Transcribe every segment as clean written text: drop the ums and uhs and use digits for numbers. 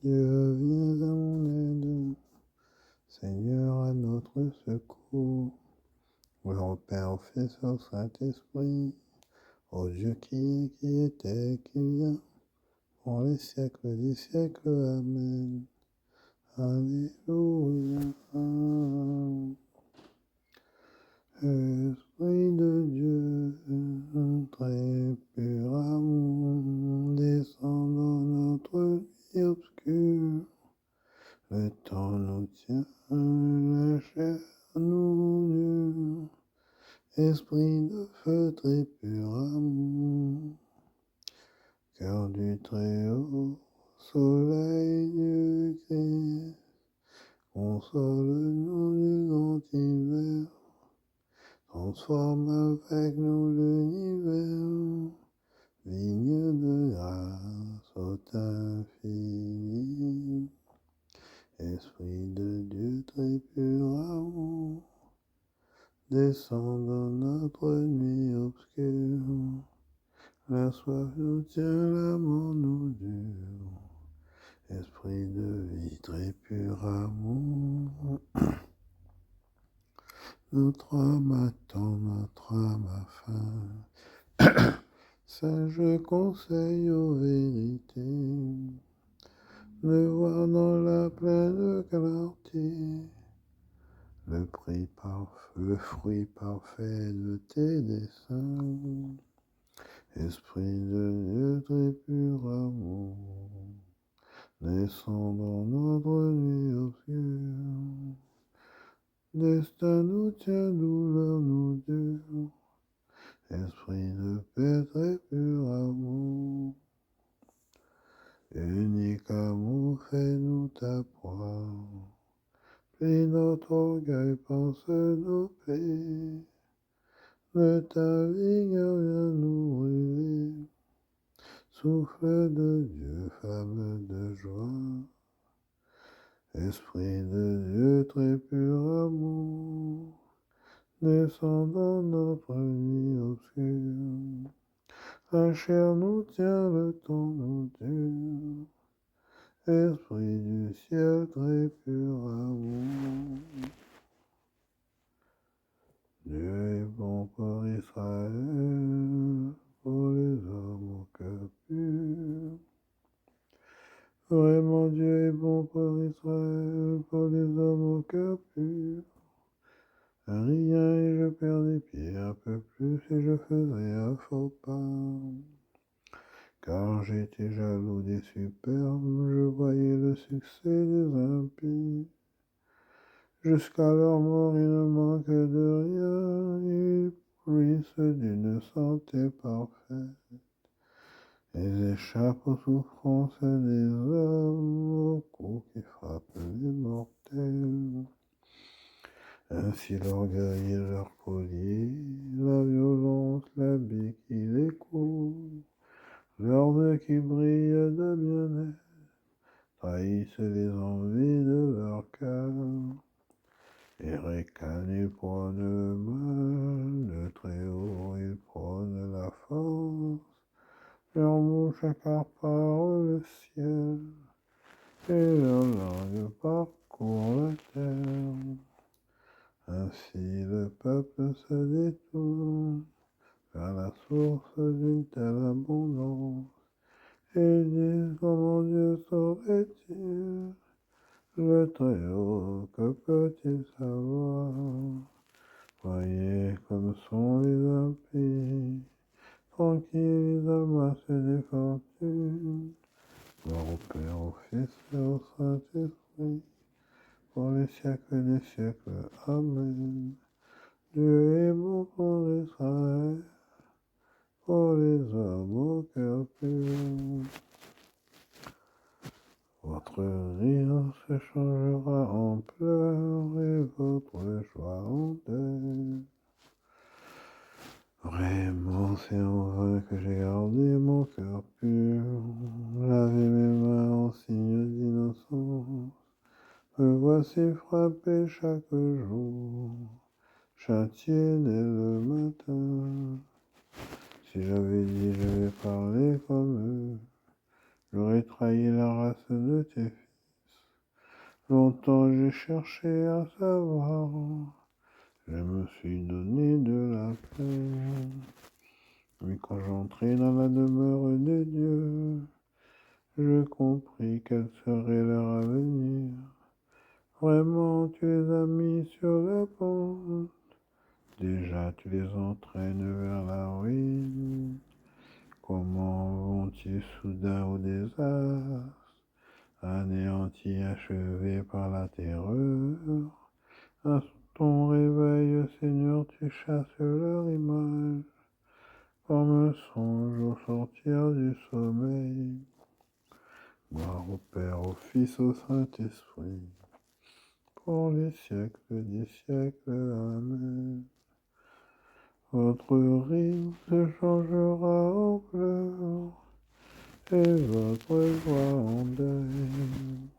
Dieu, viens à mon aide, Seigneur, à notre secours. Gloire au Père, au Fils, au Saint-Esprit, au Dieu qui était, qui vient, pour les siècles des siècles. Amen. Alléluia. Esprit de Dieu, très pur amour, descend dans notre vie obscure. Le temps nous tient, la chair nous dure. Esprit de feu, très pur amour, cœur du Très-Haut, soleil du Christ, console-nous du grand hiver, transforme avec nous l'univers, vigne de grâce au infini. Esprit de Dieu, très pur amour, descend dans notre nuit obscure. La soif nous tient, la mort nous dure. Esprit de vie, très pur amour, notre âme attend, notre âme a faim. Sage conseil aux vérités, de voir dans la pleine clarté le fruit parfait de tes desseins. Esprit de Dieu, très pur amour, descend dans notre nuit obscure. Destin nous tient, douleur nous dure. Esprit de paix, très pur amour, unique amour, fais-nous ta proie. Plie notre orgueil, pense nos plaies. De ta vigueur viens nous brûler. Souffle de Dieu, flamme de joie. Esprit de Dieu, très pur amour, descend dans notre nuit obscure. La chair nous tient, le temps nous dure. Esprit du ciel, très pur amour. Dieu est bon pour Israël, pour les hommes au cœur pur. Vraiment, Dieu est bon pour Israël, pour les hommes au cœur pur. Rien et je perds des pieds un peu plus et je faisais un faux pas. Car j'étais jaloux des superbes, je voyais le succès des impies. Jusqu'à leur mort, ils ne manquent de rien, ils jouissent d'une santé parfaite. Ils échappent aux souffrances des hommes, aux coups qui frappent les mortels. Ainsi l'orgueil est leur collier, la violence l'habit qui les couvre. Leurs yeux qui brillent de bien-être trahissent les envies de leur cœur. Et récalés prônent le mal, le Très-Haut, ils prônent la force. Leur bouche accapare le ciel, et leur langue parcourt la terre. Ainsi le peuple se détourne vers la source d'une telle abondance. Et ils disent comment Dieu saurait-il, le Très-Haut, que peut-il savoir? Voyez comme sont les impies, tranquilles, ils amassent des fortunes. Gloire au Père, au Fils et au Saint-Esprit, pour les siècles des siècles. Amen. Dieu est bon pour Israël, pour les hommes au cœur pur. Votre rire se changera en pleurs et votre joie en deuil. Vraiment, c'est en vain que j'ai gardé mon cœur pur, lavé mes mains en signe d'innocence. Me voici frappé chaque jour, châtié dès le matin. Si j'avais dit je vais parler comme eux, J'aurais trahi la race de tes fils. Longtemps j'ai cherché à savoir. Je me suis donné de la peine. Mais quand j'entrai dans la demeure de Dieu, je compris quel serait leur avenir. Vraiment, tu les as mis sur la pente. Déjà, tu les entraînes vers la ruine. Comment vont-ils soudain au désastre, anéantis, achevés par la terreur? À ton réveil, Seigneur, tu chasses leur image, comme un songe au sortir du sommeil. Gloire au Père, au Fils, au Saint-Esprit, pour les siècles des siècles. Amen. Votre rire se changera en pleurs, et votre joie en deuil.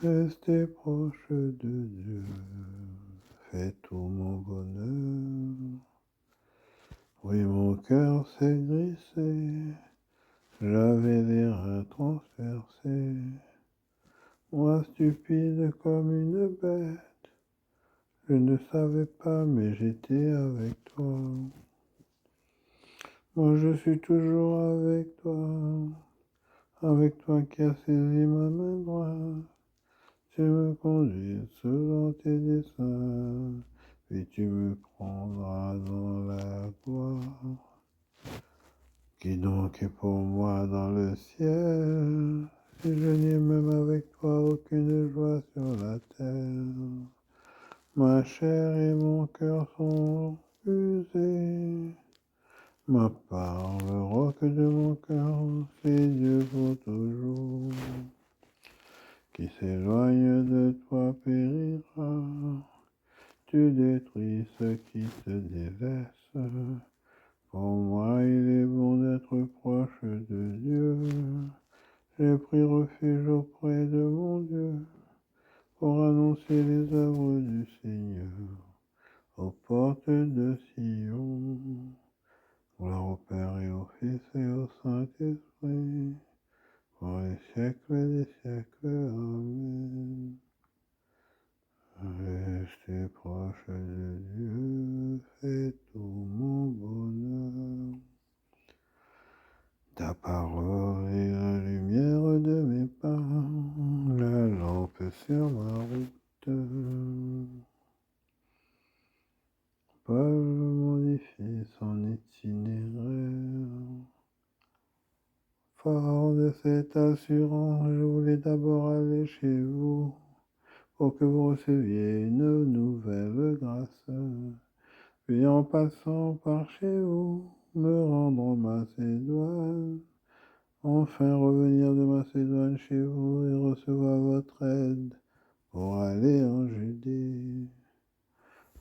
Restez proche de Dieu, faites tout mon bonheur. Oui, mon cœur s'est glissé, j'avais les reins transpercés. Moi, stupide comme une bête, je ne savais pas, mais j'étais avec toi. Moi, je suis toujours avec toi qui as saisi ma main droite. Tu me conduis selon tes desseins, puis tu me prendras dans la gloire. Qui donc est pour moi dans le ciel, si je n'ai même avec toi aucune joie sur la terre? Ma chair et mon cœur sont usés. Ma part, le roc de mon cœur, c'est Dieu pour toujours. Qui s'éloigne de toi périra. Tu détruis ceux qui te délaissent. Pour moi, il est bon d'être proche de Dieu. J'ai pris refuge auprès de mon Dieu pour annoncer les œuvres du Seigneur aux portes de Sion. Gloire au Père et au Fils et au Saint-Esprit, pour les siècles des siècles. Amen. Restez proche de Dieu, faites tout mon bonheur. Ta parole est la lumière de mes pas, la lampe sur ma route. Paul modifie son itinéraire. Fort de cette assurance, je voulais d'abord aller chez vous, pour que vous receviez une nouvelle grâce. Puis en passant par chez vous, me rendre en Macédoine. Enfin revenir de Macédoine chez vous et recevoir votre aide pour aller en Judée.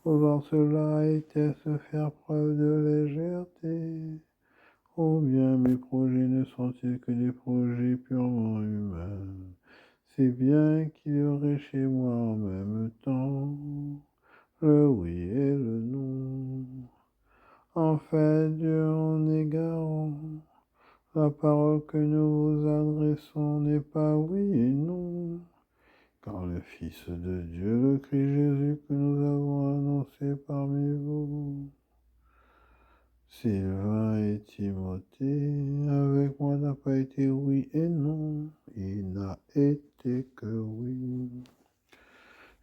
Vouloir cela était-ce faire preuve de légèreté? Ou bien mes projets ne sont-ils que des projets purement humains? C'est bien qu'il y aurait chez moi en même temps le oui et le non. En fait, Dieu en est garant. La parole que nous vous adressons n'est pas oui et non. Car le Fils de Dieu, le Christ Jésus que nous avons annoncé parmi vous, Sylvain et Timothée, avec moi n'a pas été oui et non, il n'a été que oui.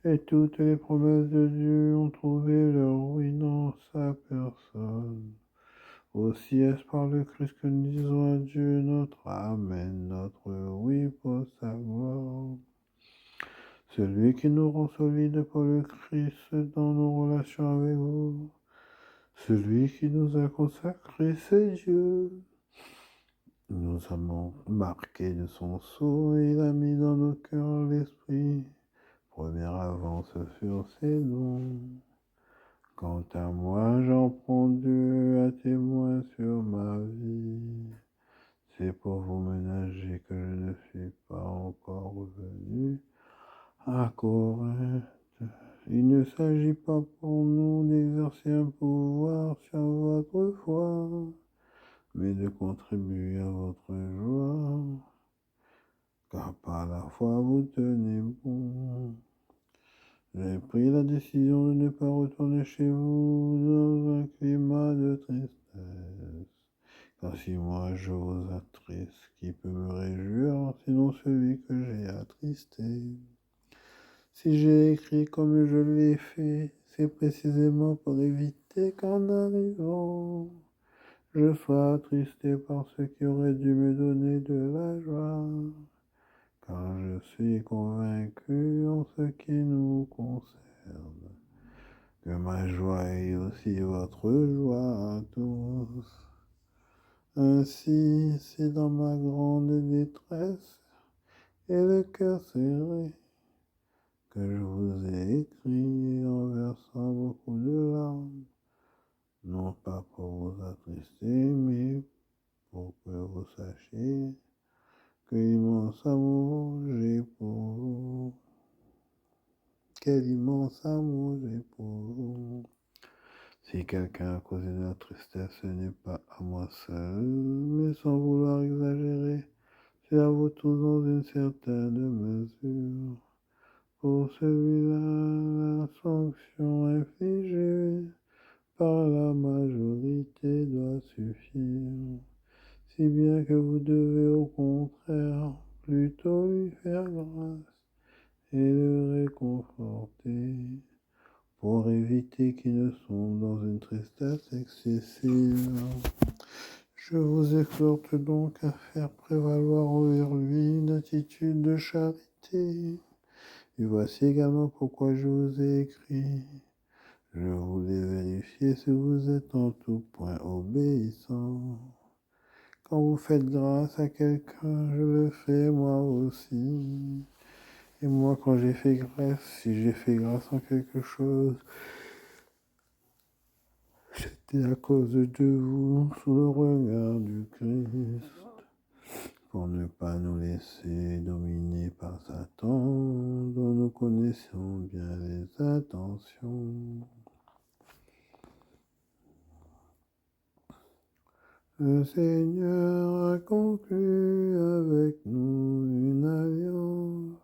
Et toutes les promesses de Dieu ont trouvé leur oui dans sa personne. Aussi est-ce par le Christ que nous disons à Dieu notre Amen, notre oui pour sa gloire. Celui qui nous rend solides pour le Christ dans nos relations avec vous. Celui qui nous a consacrés, c'est Dieu. Nous avons marqué de son sceau et il a mis dans nos cœurs l'esprit. Première avance sur ses dons. Quant à moi, j'en prends Dieu à témoin sur ma vie. C'est pour vous ménager que je ne suis pas encore revenu à Corinthe. Il ne s'agit pas pour nous d'exercer un pouvoir sur votre foi, mais de contribuer à votre joie, car par la foi vous tenez bon. J'ai pris la décision de ne pas retourner chez vous dans un climat de tristesse. Car si moi je vous attriste, qui peut me réjouir, sinon celui que j'ai attristé? Si j'ai écrit comme je l'ai fait, c'est précisément pour éviter qu'en arrivant, je sois attristé par ce qui aurait dû me donner de la joie. Car je suis convaincu en ce qui nous concerne, que ma joie est aussi votre joie à tous. Ainsi, c'est dans ma grande détresse et le cœur serré que je vous ai écrit en versant beaucoup de larmes, non pas pour vous attrister, mais pour que vous sachiez que l'immense amour j'ai pour vous. Quel immense amour j'ai pour vous. Si quelqu'un a causé de la tristesse, ce n'est pas à moi seul, mais sans vouloir exagérer, c'est à vous tous dans une certaine mesure. Pour celui-là, la sanction infligée par la majorité doit suffire, si bien que vous devez au contraire plutôt lui faire grâce et le réconforter, pour éviter qu'il ne sombre dans une tristesse excessive. Je vous exhorte donc à faire prévaloir envers lui une attitude de charité. Et voici également pourquoi je vous ai écrit. Je voulais vérifier si vous êtes en tout point obéissant. Quand vous faites grâce à quelqu'un, je le fais moi aussi. Et moi, quand j'ai fait grâce, si j'ai fait grâce en quelque chose, c'était à cause de vous, sous le regard du Christ, pour ne pas nous laisser dominer par Satan, dont nous connaissons bien les intentions. Le Seigneur a conclu avec nous une alliance.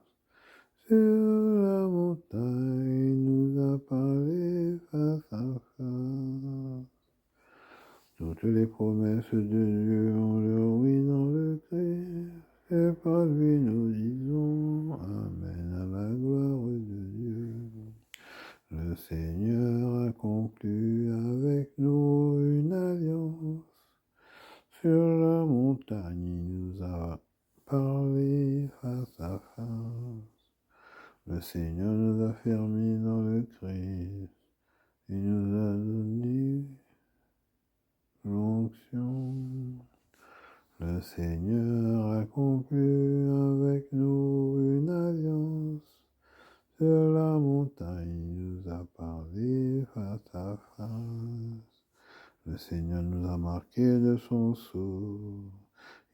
Sur la montagne, nous a parlé face à face. Toutes les promesses de Dieu ont leur oui dans le Christ. Et par lui nous disons Amen à la gloire de Dieu. Le Seigneur a conclu avec nous une alliance. Sur la montagne, il nous a parlé face à face. Le Seigneur nous a fermés dans le Christ. Il nous a donné l'onction. Le Seigneur a conclu avec nous une alliance. Sur la montagne, il nous a parlé face à face. Le Seigneur nous a marqués de son sceau.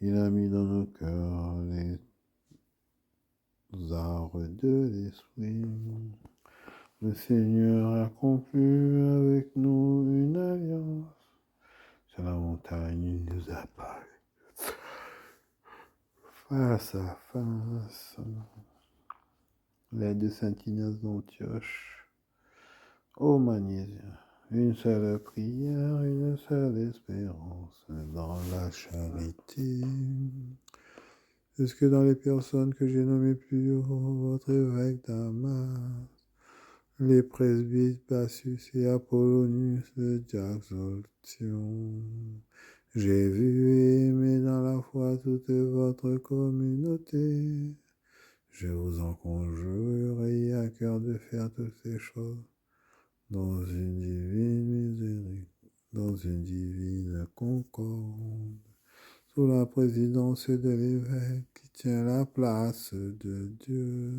Il a mis dans nos cœurs les arts de l'esprit. Le Seigneur a conclu avec nous une alliance. Sur la montagne, il nous a parlé face à face. L'aide de saint Ignace d'Antioche. Ô Magnésiens, une seule prière, une seule espérance dans la charité. Est-ce que dans les personnes que j'ai nommées plus haut, votre évêque Damas, les presbytes Bassus et Apollonius de Diaxoltion, j'ai vu et aimé dans la foi toute votre communauté. Je vous en conjure, ayez à cœur de faire toutes ces choses dans une divine miséricorde, dans une divine concorde, sous la présidence de l'évêque qui tient la place de Dieu,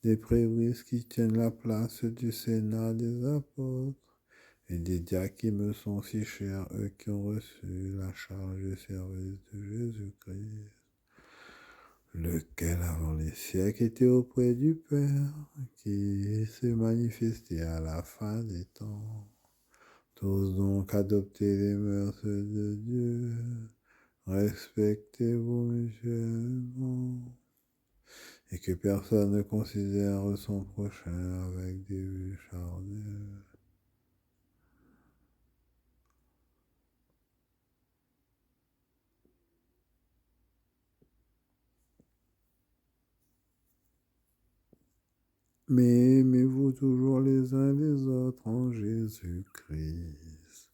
des prébrisses qui tiennent la place du Sénat des apôtres, et des diacres qui me sont si chers, eux qui ont reçu la charge du service de Jésus-Christ, lequel avant les siècles était auprès du Père, qui s'est manifesté à la fin des temps. Tous donc adoptez les mœurs de Dieu, respectez-vous mutuellement, et que personne ne considère son prochain avec des vues charnelles. Mais aimez-vous toujours les uns les autres en Jésus-Christ.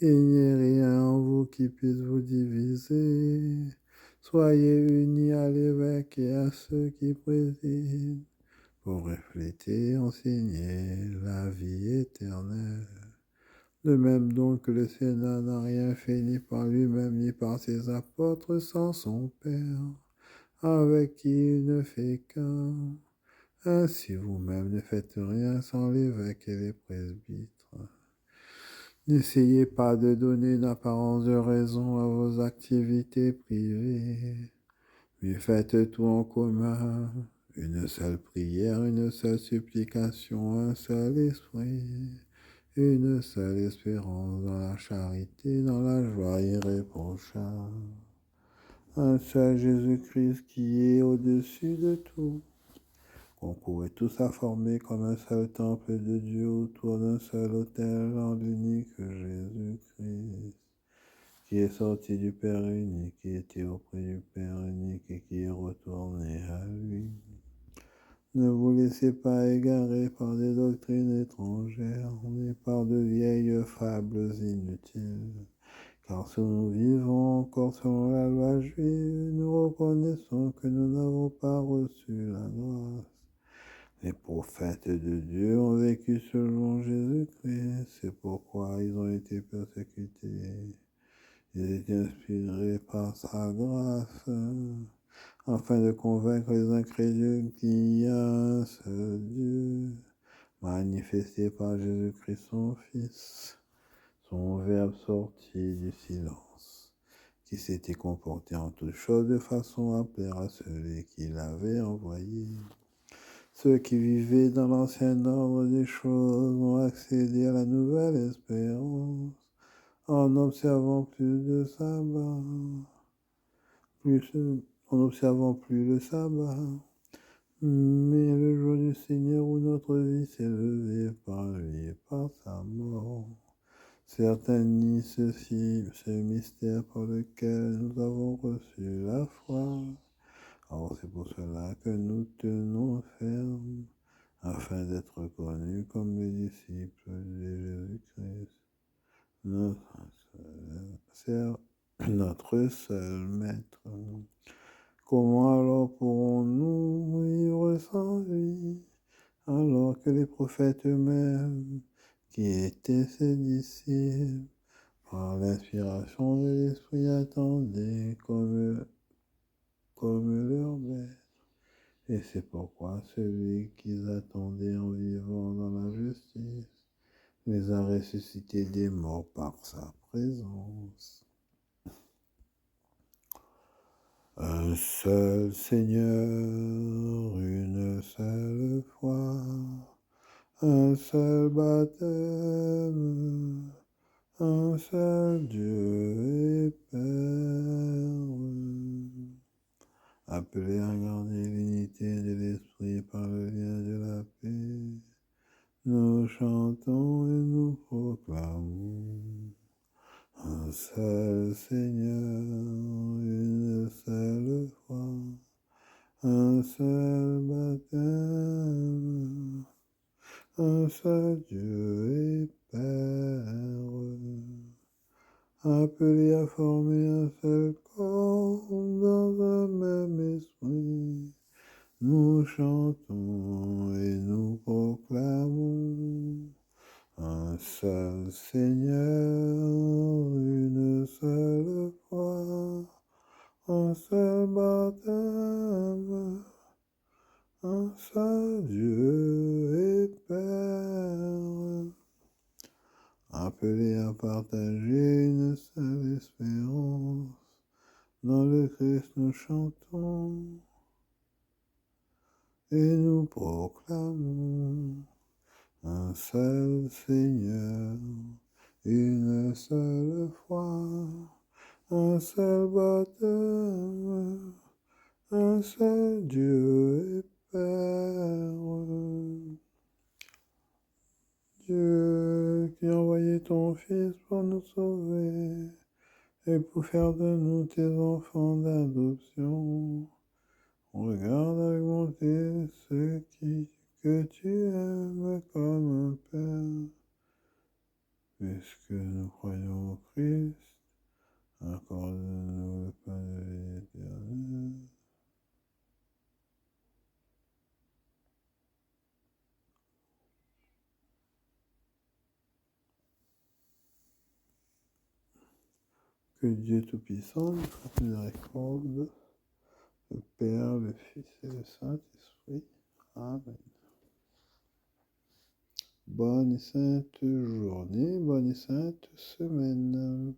Il n'y ait rien en vous qui puisse vous diviser. Soyez unis à l'évêque et à ceux qui président pour refléter, enseigner la vie éternelle. De même donc que le Sénat n'a rien fait ni par lui-même ni par ses apôtres sans son Père, avec qui il ne fait qu'un. Ainsi vous-même ne faites rien sans l'évêque et les presbytres. N'essayez pas de donner une apparence de raison à vos activités privées, mais faites tout en commun. Une seule prière, une seule supplication, un seul esprit, une seule espérance dans la charité, dans la joie irréprochable. Un seul Jésus-Christ qui est au-dessus de tout. Concourez tous à former comme un seul temple de Dieu autour d'un seul autel en l'unique Jésus-Christ, qui est sorti du Père unique, qui était auprès du Père unique et qui est retourné à lui. Ne vous laissez pas égarer par des doctrines étrangères, ni par de vieilles fables inutiles. Car si nous vivons encore selon la loi juive, nous reconnaissons que nous n'avons pas reçu la grâce. Les prophètes de Dieu ont vécu selon Jésus-Christ, c'est pourquoi ils ont été persécutés. Ils étaient inspirés par sa grâce, afin de convaincre les incrédules qu'il y a un seul Dieu, manifesté par Jésus-Christ son Fils, son Verbe sorti du silence, qui s'était comporté en toutes choses de façon à plaire à celui qui l'avait envoyé. Ceux qui vivaient dans l'ancien ordre des choses ont accédé à la nouvelle espérance en observant plus de sabbat, en n'observant plus le sabbat. Mais le jour du Seigneur où notre vie s'est levée par lui et par sa mort, certains nient ce mystère par lequel nous avons reçu la foi. Alors c'est pour cela que nous tenons ferme, afin d'être connus comme les disciples de Jésus-Christ, notre seul Maître. Comment alors pourrons-nous vivre sans lui, alors que les prophètes eux-mêmes, qui étaient ses disciples, par l'inspiration de l'Esprit attendaient comme leur Maître? Et c'est pourquoi celui qu'ils attendaient en vivant dans la justice les a ressuscités des morts par sa présence. Un seul Seigneur, une seule foi, un seul baptême, un seul Dieu et Père, appelés à garder l'unité de l'Esprit par le lien de la paix. Nous chantons et nous proclamons un seul Seigneur, une seule foi, un seul baptême, un seul Dieu et Père, appelés à former un seul corps dans un même esprit. Nous chantons et nous proclamons un seul Seigneur, une seule foi, un seul baptême, un seul Dieu et Père, appelés à partager une seule espérance. Dans le Christ nous chantons et nous proclamons un seul Seigneur, une seule fois, un seul baptême, un seul Dieu et Père. Dieu qui a envoyé ton Fils pour nous sauver et pour faire de nous tes enfants d'adoption. Regarde avec bonté ceux que tu aimes comme un Père. Puisque nous croyons au Christ, accorde-nous le pain de vie éternelle. Que Dieu Tout-Puissant nous fasse miséricorde, le Père, le Fils et le Saint-Esprit. Amen. Bonne et sainte journée, bonne et sainte semaine.